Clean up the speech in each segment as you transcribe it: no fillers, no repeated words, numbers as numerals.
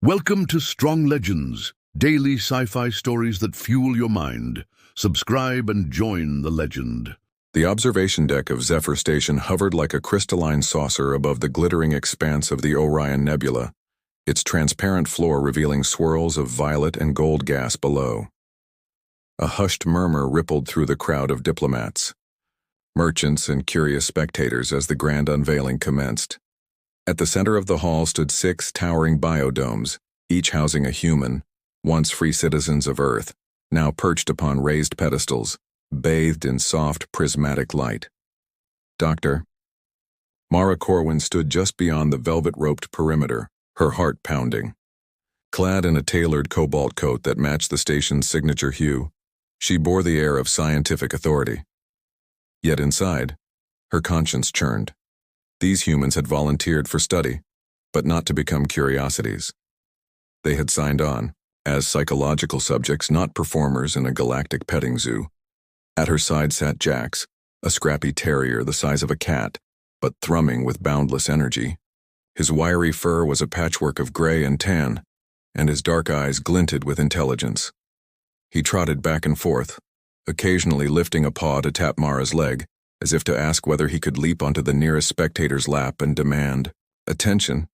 Welcome to Strong Legends, daily sci-fi stories that fuel your mind. Subscribe and join the legend. The observation deck of Zephyr Station hovered like a crystalline saucer above the glittering expanse of the Orion Nebula, its transparent floor revealing swirls of violet and gold gas below. A hushed murmur rippled through the crowd of diplomats, merchants, and curious spectators as the grand unveiling commenced. At the center of the hall stood 6 towering biodomes, each housing a human, once free citizens of Earth, now perched upon raised pedestals, bathed in soft, prismatic light. Dr. Mara Corwin stood just beyond the velvet-roped perimeter, her heart pounding. Clad in a tailored cobalt coat that matched the station's signature hue, she bore the air of scientific authority. Yet inside, her conscience churned. These humans had volunteered for study, but not to become curiosities. They had signed on, as psychological subjects, not performers in a galactic petting zoo. At her side sat Jax, a scrappy terrier the size of a cat, but thrumming with boundless energy. His wiry fur was a patchwork of gray and tan, and his dark eyes glinted with intelligence. He trotted back and forth, occasionally lifting a paw to tap Mara's leg, as if to ask whether he could leap onto the nearest spectator's lap and demand attention.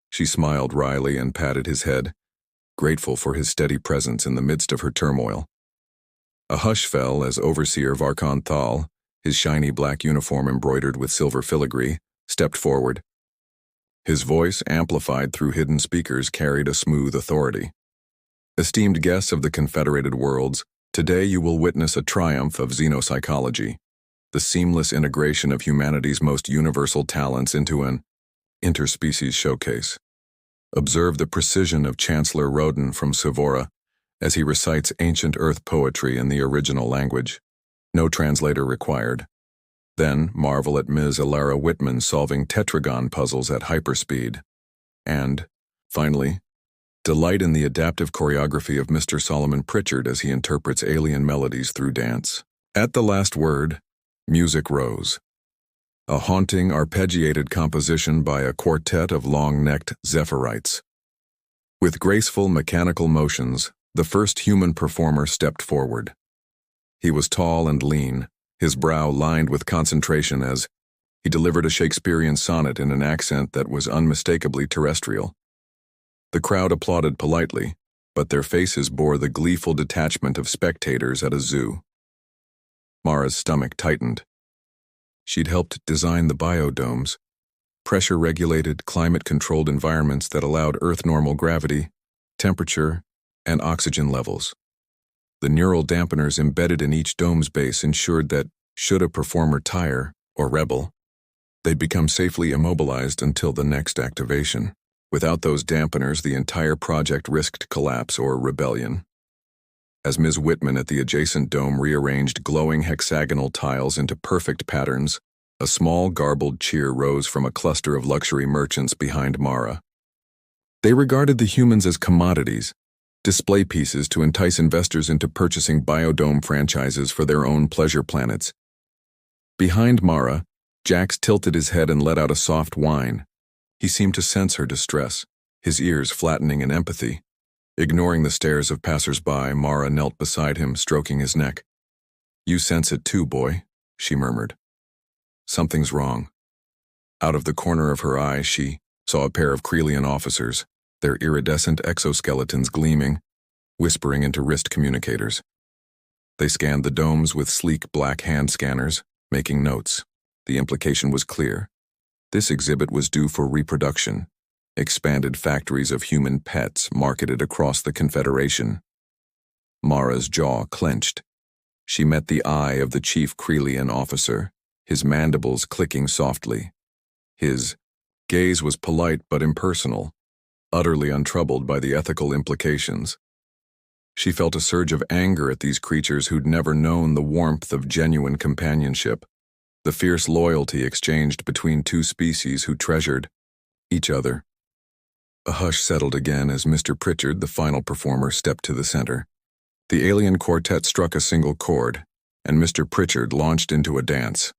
She smiled wryly and patted his head, grateful for his steady presence in the midst of her turmoil. A hush fell as Overseer Varkon Thal, his shiny black uniform embroidered with silver filigree, stepped forward. His voice, amplified through hidden speakers, carried a smooth authority. Esteemed guests of the Confederated Worlds, today you will witness a triumph of xenopsychology, the seamless integration of humanity's most universal talents into an interspecies showcase. Observe the precision of Chancellor Roden from Sevora as he recites ancient Earth poetry in the original language. No translator required. Then marvel at Ms. Alara Whitman solving tetragon puzzles at hyperspeed. And, finally, delight in the adaptive choreography of Mr. Solomon Pritchard as he interprets alien melodies through dance. At the last word, music rose. A haunting, arpeggiated composition by a quartet of long-necked Zephyrites. With graceful, mechanical motions, the first human performer stepped forward. He was tall and lean, his brow lined with concentration as he delivered a Shakespearean sonnet in an accent that was unmistakably terrestrial. The crowd applauded politely, but their faces bore the gleeful detachment of spectators at a zoo. Mara's stomach tightened. She'd helped design the biodomes, pressure-regulated, climate-controlled environments that allowed Earth-normal gravity, temperature, and oxygen levels. The neural dampeners embedded in each dome's base ensured that, should a performer tire or rebel, they'd become safely immobilized until the next activation. Without those dampeners, the entire project risked collapse or rebellion. As Ms. Whitman at the adjacent dome rearranged glowing hexagonal tiles into perfect patterns, a small garbled cheer rose from a cluster of luxury merchants behind Mara. They regarded the humans as commodities, display pieces to entice investors into purchasing biodome franchises for their own pleasure planets. Behind Mara, Jax tilted his head and let out a soft whine. He seemed to sense her distress, his ears flattening in empathy. Ignoring the stares of passers-by, Mara knelt beside him, stroking his neck. "You sense it too, boy," she murmured. "Something's wrong." Out of the corner of her eye, she saw a pair of Krelian officers, their iridescent exoskeletons gleaming, whispering into wrist communicators. They scanned the domes with sleek black hand scanners, making notes. The implication was clear. This exhibit was due for reproduction. Expanded factories of human pets marketed across the Confederation. Mara's jaw clenched. She met the eye of the chief Krelian officer, his mandibles clicking softly. His gaze was polite but impersonal, utterly untroubled by the ethical implications. She felt a surge of anger at these creatures who'd never known the warmth of genuine companionship, the fierce loyalty exchanged between two species who treasured each other. A hush settled again as Mr. Pritchard, the final performer, stepped to the center. The alien quartet struck a single chord, and Mr. Pritchard launched into a dance.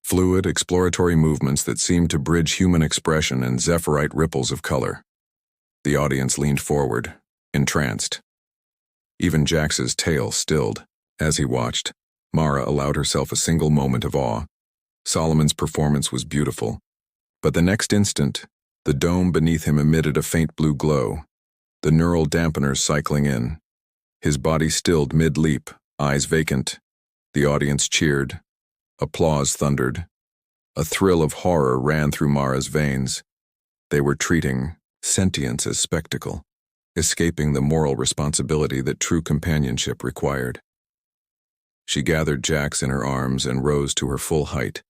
Fluid, exploratory movements that seemed to bridge human expression and Zephyrite ripples of color. The audience leaned forward, entranced. Even Jax's tail stilled. As he watched, Mara allowed herself a single moment of awe. Solomon's performance was beautiful, but the next instant, the dome beneath him emitted a faint blue glow, the neural dampeners cycling in. His body stilled mid-leap, eyes vacant. The audience cheered. Applause thundered. A thrill of horror ran through Mara's veins. They were treating sentience as spectacle, escaping the moral responsibility that true companionship required. She gathered Jax in her arms and rose to her full height.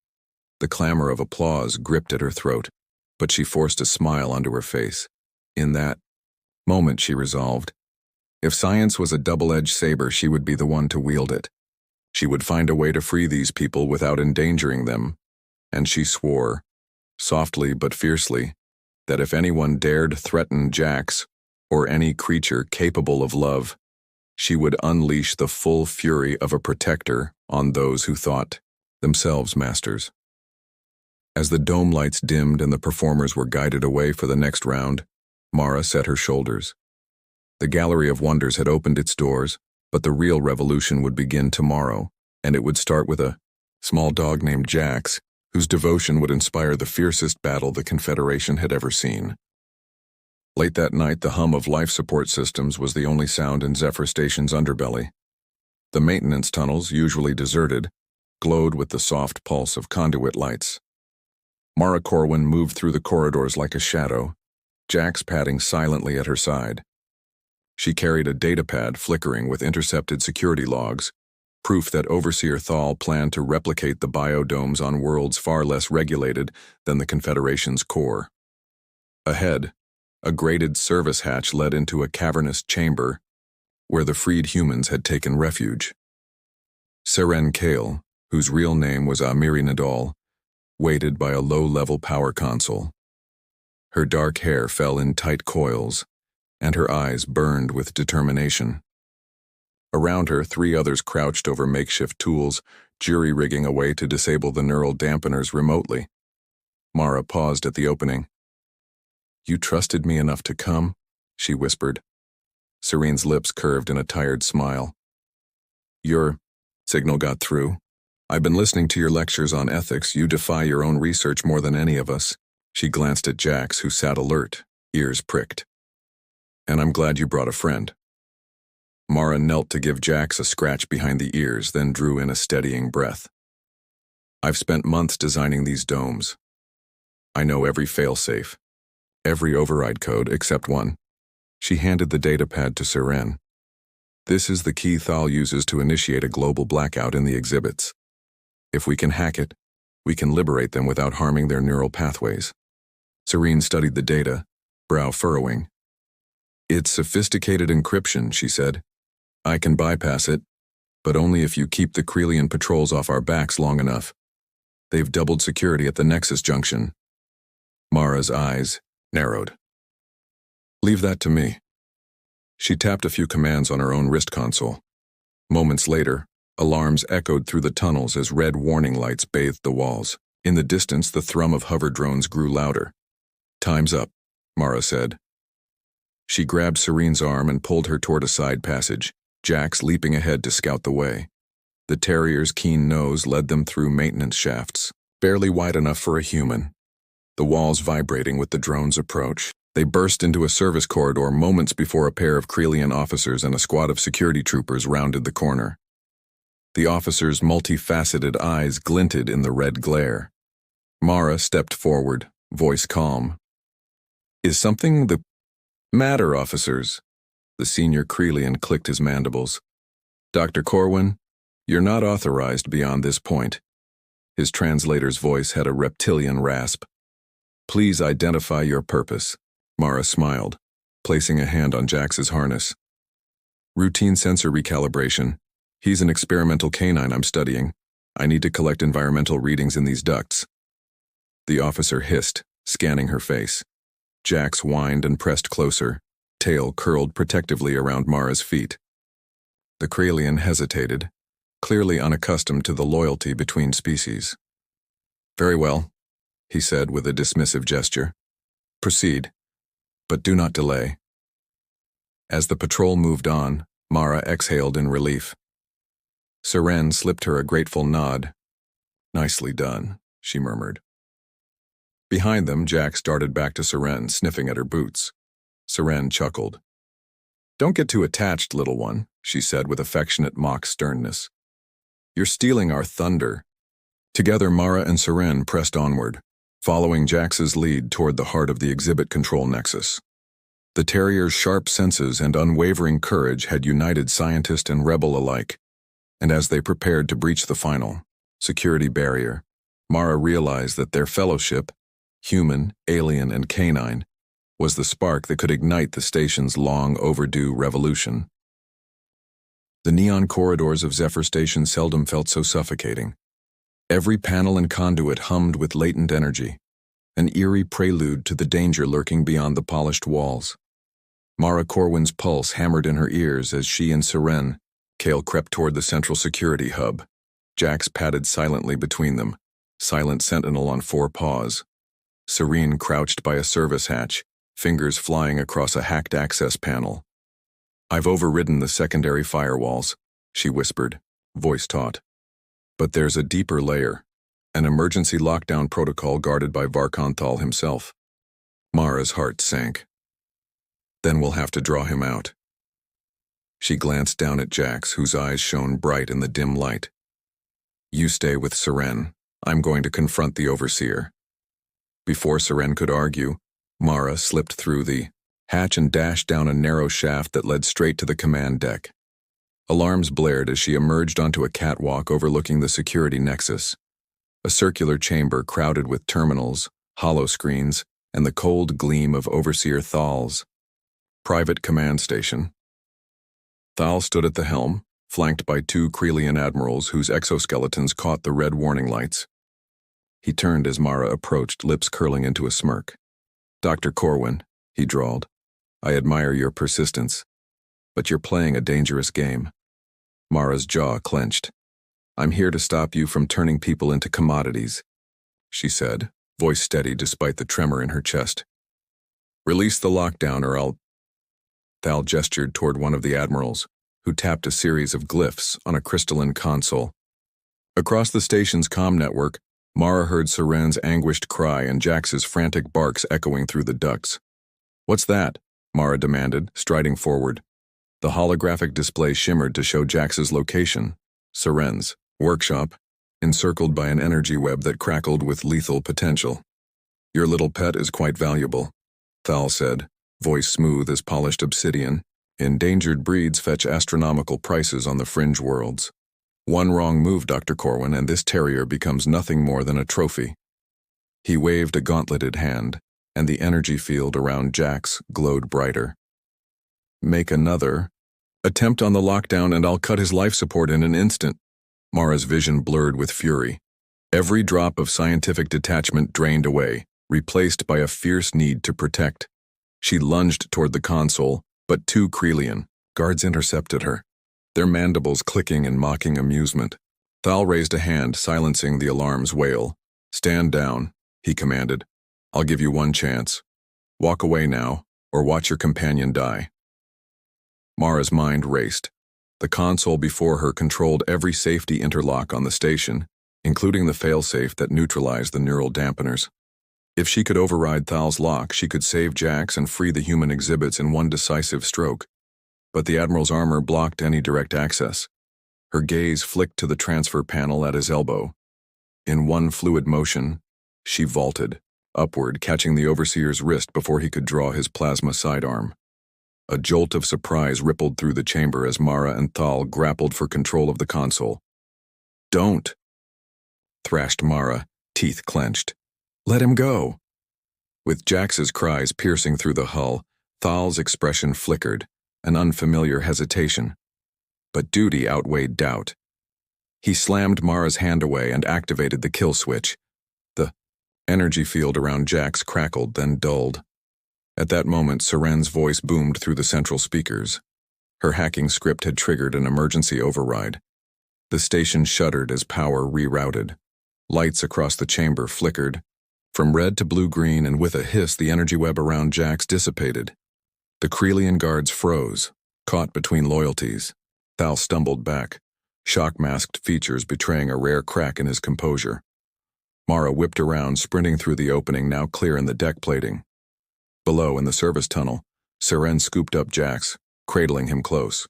The clamor of applause gripped at her throat, but she forced a smile onto her face. In that moment, she resolved, if science was a double-edged saber, she would be the one to wield it. She would find a way to free these people without endangering them, and she swore, softly but fiercely, that if anyone dared threaten Jax, or any creature capable of love, she would unleash the full fury of a protector on those who thought themselves masters. As the dome lights dimmed and the performers were guided away for the next round, Mara set her shoulders. The Gallery of Wonders had opened its doors, but the real revolution would begin tomorrow, and it would start with a small dog named Jax, whose devotion would inspire the fiercest battle the Confederation had ever seen. Late that night, the hum of life support systems was the only sound in Zephyr Station's underbelly. The maintenance tunnels, usually deserted, glowed with the soft pulse of conduit lights. Mara Corwin moved through the corridors like a shadow, Jax padding silently at her side. She carried a datapad flickering with intercepted security logs, proof that Overseer Thal planned to replicate the biodomes on worlds far less regulated than the Confederation's core. Ahead, a grated service hatch led into a cavernous chamber where the freed humans had taken refuge. Seren Kale, whose real name was Amiri Nadal, waited by a low-level power console. Her dark hair fell in tight coils, and her eyes burned with determination. Around her, 3 others crouched over makeshift tools, jury-rigging a way to disable the neural dampeners remotely. Mara paused at the opening. "You trusted me enough to come?" she whispered. Serene's lips curved in a tired smile. "Your signal got through. I've been listening to your lectures on ethics. You defy your own research more than any of us." She glanced at Jax, who sat alert, ears pricked. "And I'm glad you brought a friend." Mara knelt to give Jax a scratch behind the ears, then drew in a steadying breath. "I've spent months designing these domes. I know every failsafe, every override code except one." She handed the datapad to Seren. "This is the key Thal uses to initiate a global blackout in the exhibits. If we can hack it, we can liberate them without harming their neural pathways." Serene studied the data, brow furrowing. "It's sophisticated encryption," she said. "I can bypass it, but only if you keep the Krelian patrols off our backs long enough. They've doubled security at the Nexus Junction." Mara's eyes narrowed. "Leave that to me." She tapped a few commands on her own wrist console. Moments later, alarms echoed through the tunnels as red warning lights bathed the walls. In the distance, the thrum of hover drones grew louder. "Time's up," Mara said. She grabbed Serene's arm and pulled her toward a side passage, Jax leaping ahead to scout the way. The terrier's keen nose led them through maintenance shafts, barely wide enough for a human, the walls vibrating with the drone's approach. They burst into a service corridor moments before a pair of Krelian officers and a squad of security troopers rounded the corner. The officers' multifaceted eyes glinted in the red glare. Mara stepped forward, voice calm. "Is something the matter, officers?" The senior Krelian clicked his mandibles. "Dr. Corwin, you're not authorized beyond this point." His translator's voice had a reptilian rasp. "Please identify your purpose." Mara smiled, placing a hand on Jax's harness. "Routine sensor recalibration. He's an experimental canine I'm studying. I need to collect environmental readings in these ducts." The officer hissed, scanning her face. Jax whined and pressed closer, tail curled protectively around Mara's feet. The Krelian hesitated, clearly unaccustomed to the loyalty between species. "Very well," he said with a dismissive gesture. "Proceed. but do not delay. As the patrol moved on, Mara exhaled in relief. Seren slipped her a grateful nod. Nicely done, she murmured. Behind them, Jax darted back to Seren, sniffing at her boots. Seren chuckled. Don't get too attached, little one, she said with affectionate mock sternness. You're stealing our thunder. Together, Mara and Seren pressed onward, following Jax's lead toward the heart of the exhibit control nexus. The terrier's sharp senses and unwavering courage had united scientist and rebel alike, and as they prepared to breach the final security barrier, Mara realized that their fellowship, human, alien, and canine, was the spark that could ignite the station's long-overdue revolution. The neon corridors of Zephyr Station seldom felt so suffocating. Every panel and conduit hummed with latent energy, an eerie prelude to the danger lurking beyond the polished walls. Mara Corwin's pulse hammered in her ears as she and Seren, Kale crept toward the central security hub. Jax padded silently between them, silent sentinel on 4 paws. Serene crouched by a service hatch, fingers flying across a hacked access panel. I've overridden the secondary firewalls, she whispered, voice taut. But there's a deeper layer, an emergency lockdown protocol guarded by Varkanthal himself. Mara's heart sank. Then we'll have to draw him out. She glanced down at Jax, whose eyes shone bright in the dim light. You stay with Seren. I'm going to confront the Overseer. Before Seren could argue, Mara slipped through the hatch and dashed down a narrow shaft that led straight to the command deck. Alarms blared as she emerged onto a catwalk overlooking the security nexus, a circular chamber crowded with terminals, holoscreens, and the cold gleam of Overseer Thal's private command station. Thal stood at the helm, flanked by 2 Krelian admirals whose exoskeletons caught the red warning lights. He turned as Mara approached, lips curling into a smirk. Dr. Corwin, he drawled, I admire your persistence, but you're playing a dangerous game. Mara's jaw clenched. I'm here to stop you from turning people into commodities, she said, voice steady despite the tremor in her chest. Release the lockdown or I'll... Thal gestured toward one of the admirals, who tapped a series of glyphs on a crystalline console. Across the station's comm network, Mara heard Seren's anguished cry and Jax's frantic barks echoing through the ducts. What's that? Mara demanded, striding forward. The holographic display shimmered to show Jax's location, Seren's workshop, encircled by an energy web that crackled with lethal potential. Your little pet is quite valuable, Thal said, voice smooth as polished obsidian. Endangered breeds fetch astronomical prices on the fringe worlds. One wrong move, Dr. Corwin, and this terrier becomes nothing more than a trophy. He waved a gauntleted hand, and the energy field around Jax glowed brighter. Make another attempt on the lockdown and I'll cut his life support in an instant. Mara's vision blurred with fury. Every drop of scientific detachment drained away, replaced by a fierce need to protect. She lunged toward the console, but 2 Krelian guards intercepted her, their mandibles clicking in mocking amusement. Thal raised a hand, silencing the alarm's wail. Stand down, he commanded. I'll give you one chance. Walk away now, or watch your companion die. Mara's mind raced. The console before her controlled every safety interlock on the station, including the failsafe that neutralized the neural dampeners. If she could override Thal's lock, she could save Jax and free the human exhibits in one decisive stroke. But the Admiral's armor blocked any direct access. Her gaze flicked to the transfer panel at his elbow. In one fluid motion, she vaulted, upward, catching the Overseer's wrist before he could draw his plasma sidearm. A jolt of surprise rippled through the chamber as Mara and Thal grappled for control of the console. Don't, thrashed Mara, teeth clenched. Let him go. With Jax's cries piercing through the hull, Thal's expression flickered, an unfamiliar hesitation. But duty outweighed doubt. He slammed Mara's hand away and activated the kill switch. The energy field around Jax crackled, then dulled. At that moment, Seren's voice boomed through the central speakers. Her hacking script had triggered an emergency override. The station shuddered as power rerouted. Lights across the chamber flickered, From red to blue-green, and with a hiss the energy web around Jax dissipated. The Krelian guards froze, caught between loyalties. Thal stumbled back, shock-masked features betraying a rare crack in his composure. Mara whipped around, sprinting through the opening now clear in the deck plating. Below, in the service tunnel, Seren scooped up Jax, cradling him close.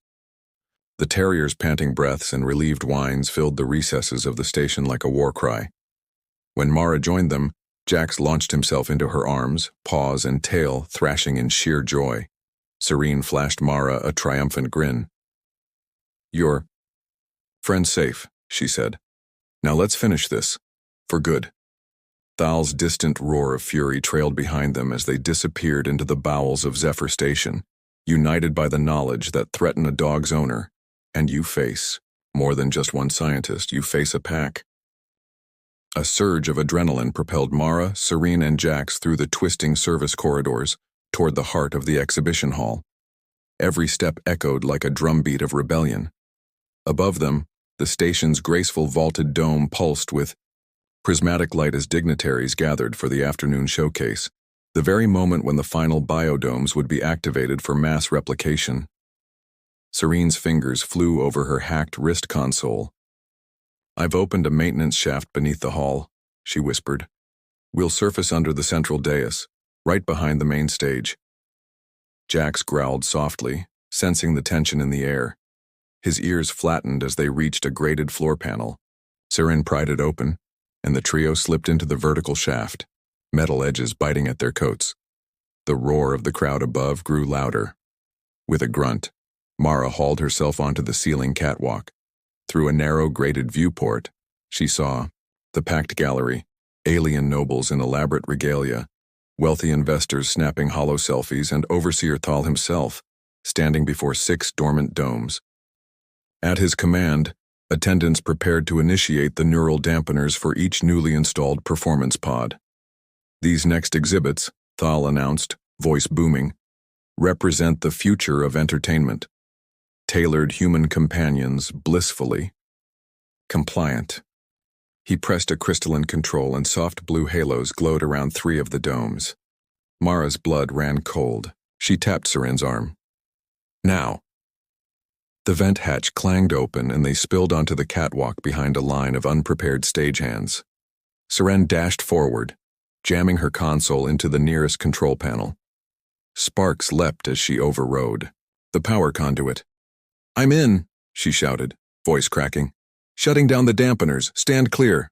The terrier's panting breaths and relieved whines filled the recesses of the station like a war cry. When Mara joined them, Jax launched himself into her arms, paws and tail thrashing in sheer joy. Serene flashed Mara a triumphant grin. "Your friend's safe," she said. "Now let's finish this. For good." Thal's distant roar of fury trailed behind them as they disappeared into the bowels of Zephyr Station, united by the knowledge that threaten a dog's owner, and you face more than just one scientist, you face a pack. A surge of adrenaline propelled Mara, Serene, and Jax through the twisting service corridors toward the heart of the exhibition hall. Every step echoed like a drumbeat of rebellion. Above them, the station's graceful vaulted dome pulsed with prismatic light as dignitaries gathered for the afternoon showcase, the very moment when the final biodomes would be activated for mass replication. Serene's fingers flew over her hacked wrist console. "I've opened a maintenance shaft beneath the hall," she whispered. "We'll surface under the central dais, right behind the main stage." Jax growled softly, sensing the tension in the air. His ears flattened as they reached a grated floor panel. Seren pried it open, and the trio slipped into the vertical shaft, metal edges biting at their coats. The roar of the crowd above grew louder. With a grunt, Mara hauled herself onto the ceiling catwalk. Through a narrow grated viewport, she saw the packed gallery, alien nobles in elaborate regalia, wealthy investors snapping hollow selfies, and Overseer Thal himself, standing before 6 dormant domes. At his command, attendants prepared to initiate the neural dampeners for each newly installed performance pod. "These next exhibits," Thal announced, voice booming, "represent the future of entertainment. Tailored human companions, blissfully compliant." He pressed a crystalline control and soft blue halos glowed around 3 of the domes. Mara's blood ran cold. She tapped Seren's arm. "Now." The vent hatch clanged open and they spilled onto the catwalk behind a line of unprepared stagehands. Seren dashed forward, jamming her console into the nearest control panel. Sparks leapt as she overrode. The power conduit. "I'm in," she shouted, voice cracking. "Shutting down the dampeners. Stand clear."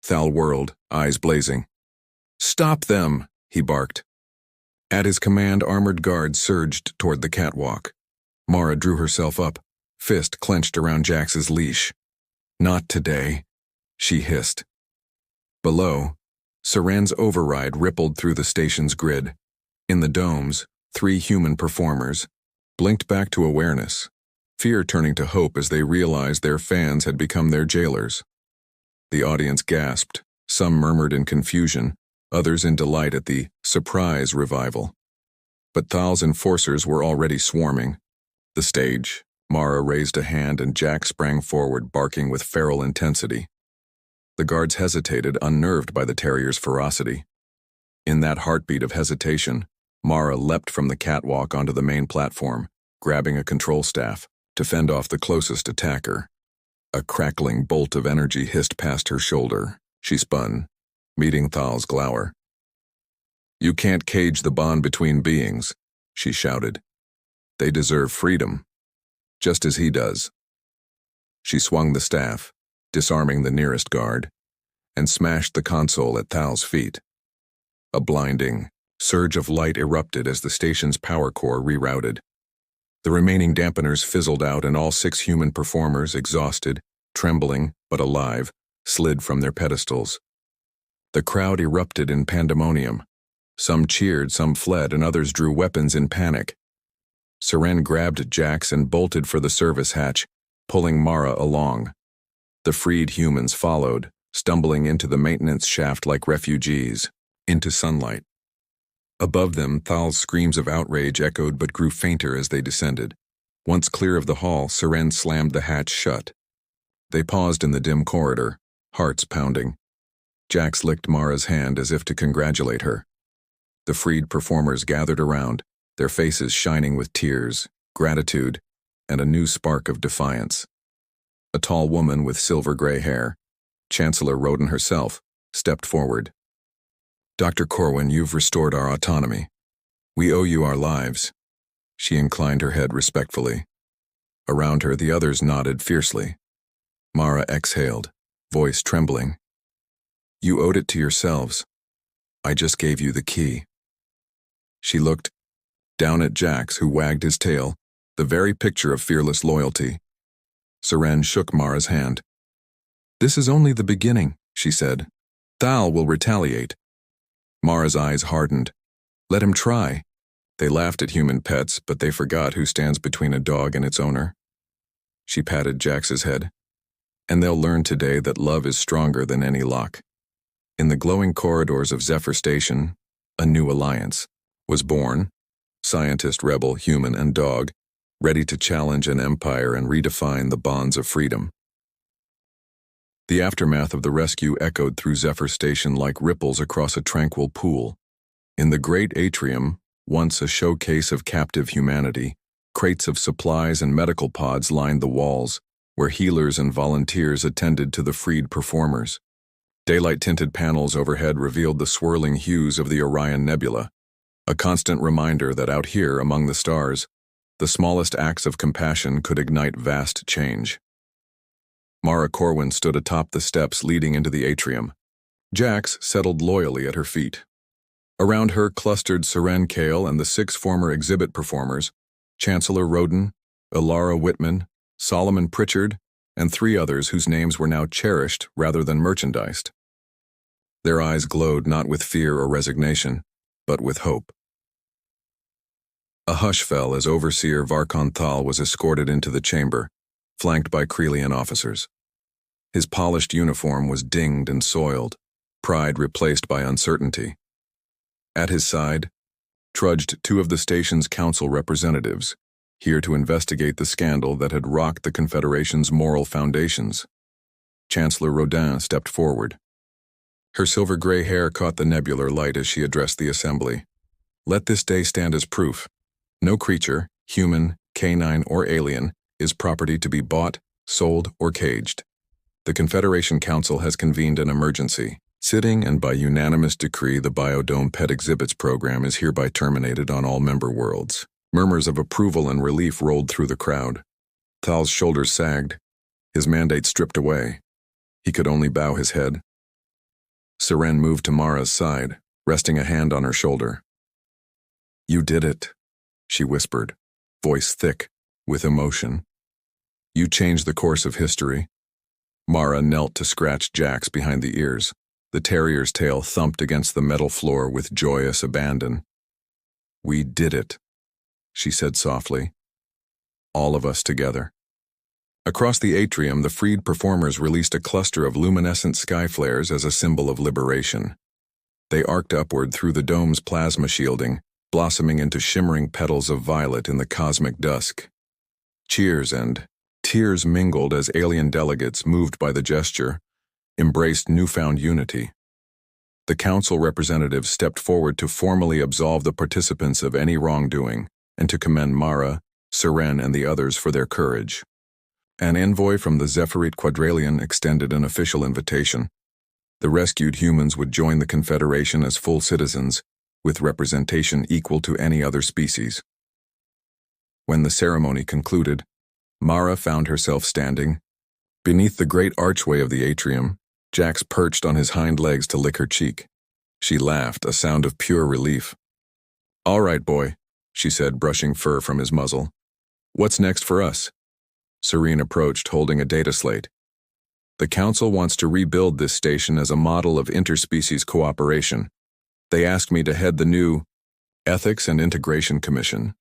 Thal whirled, eyes blazing. "Stop them," he barked. At his command, armored guards surged toward the catwalk. Mara drew herself up, fist clenched around Jax's leash. "Not today," she hissed. Below, Seren's override rippled through the station's grid. In the domes, 3 human performers blinked back to awareness, fear turning to hope as they realized their fans had become their jailers. The audience gasped, some murmured in confusion, others in delight at the surprise revival. But Thal's enforcers were already swarming. The stage, Mara raised a hand and Jax sprang forward, barking with feral intensity. The guards hesitated, unnerved by the terrier's ferocity. In that heartbeat of hesitation, Mara leapt from the catwalk onto the main platform, grabbing a control staff to fend off the closest attacker. A crackling bolt of energy hissed past her shoulder. She spun, meeting Thal's glower. "You can't cage the bond between beings," she shouted. "They deserve freedom, just as he does." She swung the staff, disarming the nearest guard, and smashed the console at Thal's feet. A blinding surge of light erupted as the station's power core rerouted. The remaining dampeners fizzled out and all 6 human performers, exhausted, trembling, but alive, slid from their pedestals. The crowd erupted in pandemonium. Some cheered, some fled, and others drew weapons in panic. Seren grabbed Jax and bolted for the service hatch, pulling Mara along. The freed humans followed, stumbling into the maintenance shaft like refugees, into sunlight. Above them, Thal's screams of outrage echoed but grew fainter as they descended. Once clear of the hall, Seren slammed the hatch shut. They paused in the dim corridor, hearts pounding. Jax licked Mara's hand as if to congratulate her. The freed performers gathered around, their faces shining with tears, gratitude, and a new spark of defiance. A tall woman with silver-gray hair, Chancellor Roden herself, stepped forward. "Dr. Corwin, you've restored our autonomy. We owe you our lives." She inclined her head respectfully. Around her, the others nodded fiercely. Mara exhaled, voice trembling. "You owed it to yourselves. I just gave you the key." She looked down at Jax, who wagged his tail, the very picture of fearless loyalty. Seren shook Mara's hand. "This is only the beginning," she said. "Thal will retaliate." Mara's eyes hardened. "Let him try." They laughed at human pets, but they forgot who stands between a dog and its owner. She patted Jax's head. "And they'll learn today that love is stronger than any lock." In the glowing corridors of Zephyr Station, a new alliance was born. Scientist, rebel, human, and dog, ready to challenge an empire and redefine the bonds of freedom. The aftermath of the rescue echoed through Zephyr Station like ripples across a tranquil pool. In the great atrium, once a showcase of captive humanity, crates of supplies and medical pods lined the walls, where healers and volunteers attended to the freed performers. Daylight-tinted panels overhead revealed the swirling hues of the Orion Nebula, a constant reminder that out here among the stars, the smallest acts of compassion could ignite vast change. Mara Corwin stood atop the steps leading into the atrium. Jax settled loyally at her feet. Around her clustered Seren Kale and the 6 former exhibit performers, Chancellor Roden, Ilara Whitman, Solomon Pritchard, and 3 others whose names were now cherished rather than merchandised. Their eyes glowed not with fear or resignation, but with hope. A hush fell as Overseer Varkon Thal was escorted into the chamber, flanked by Krelian officers. His polished uniform was dinged and soiled, pride replaced by uncertainty. At his side, trudged 2 of the station's council representatives, here to investigate the scandal that had rocked the Confederation's moral foundations. Chancellor Rodin stepped forward. Her silver-gray hair caught the nebular light as she addressed the assembly. "Let this day stand as proof. No creature, human, canine, or alien, is property to be bought, sold, or caged. The Confederation Council has convened an emergency. Sitting and by unanimous decree, the Biodome Pet Exhibits program is hereby terminated on all member worlds." Murmurs of approval and relief rolled through the crowd. Thal's shoulders sagged, his mandate stripped away. He could only bow his head. Seren moved to Mara's side, resting a hand on her shoulder. "You did it," she whispered, voice thick with emotion. "You changed the course of history." Mara knelt to scratch Jax behind the ears. The terrier's tail thumped against the metal floor with joyous abandon. "We did it," she said softly. "All of us together." Across the atrium, the freed performers released a cluster of luminescent sky flares as a symbol of liberation. They arced upward through the dome's plasma shielding, blossoming into shimmering petals of violet in the cosmic dusk. Cheers and tears mingled as alien delegates, moved by the gesture, embraced newfound unity. The council representatives stepped forward to formally absolve the participants of any wrongdoing and to commend Mara, Seren, and the others for their courage. An envoy from the Zephyrite Quadralion extended an official invitation. The rescued humans would join the Confederation as full citizens, with representation equal to any other species. When the ceremony concluded, Mara found herself standing. Beneath the great archway of the atrium, Jax perched on his hind legs to lick her cheek. She laughed, a sound of pure relief. "All right, boy," she said, brushing fur from his muzzle. "What's next for us?" Serene approached, holding a data slate. "The Council wants to rebuild this station as a model of interspecies cooperation. They asked me to head the new Ethics and Integration Commission,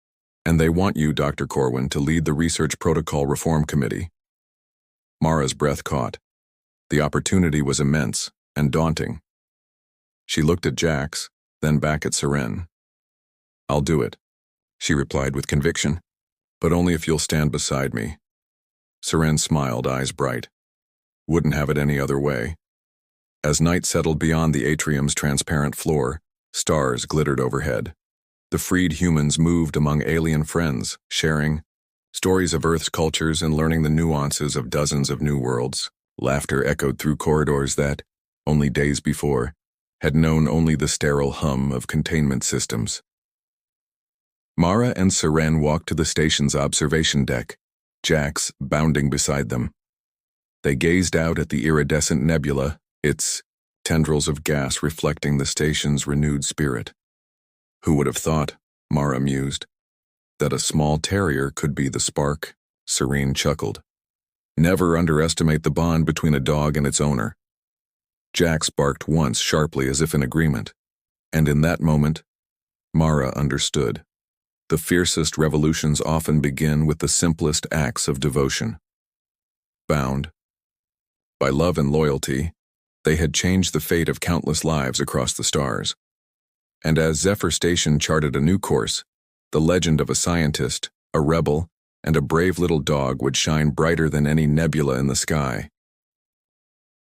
and they want you, Dr. Corwin, to lead the Research Protocol Reform Committee." Mara's breath caught. The opportunity was immense and daunting. She looked at Jax, then back at Seren. "I'll do it," she replied with conviction, "but only if you'll stand beside me." Seren smiled, eyes bright. "Wouldn't have it any other way." As night settled beyond the atrium's transparent floor, stars glittered overhead. The freed humans moved among alien friends, sharing stories of Earth's cultures and learning the nuances of dozens of new worlds. Laughter echoed through corridors that, only days before, had known only the sterile hum of containment systems. Mara and Seren walked to the station's observation deck, Jax bounding beside them. They gazed out at the iridescent nebula, its tendrils of gas reflecting the station's renewed spirit. Who would have thought, Mara mused, that a small terrier could be the spark? Serene chuckled. Never underestimate the bond between a dog and its owner. Jax barked once sharply as if in agreement, and in that moment, Mara understood. The fiercest revolutions often begin with the simplest acts of devotion. Bound by love and loyalty, they had changed the fate of countless lives across the stars. And as Zephyr Station charted a new course, the legend of a scientist, a rebel, and a brave little dog would shine brighter than any nebula in the sky.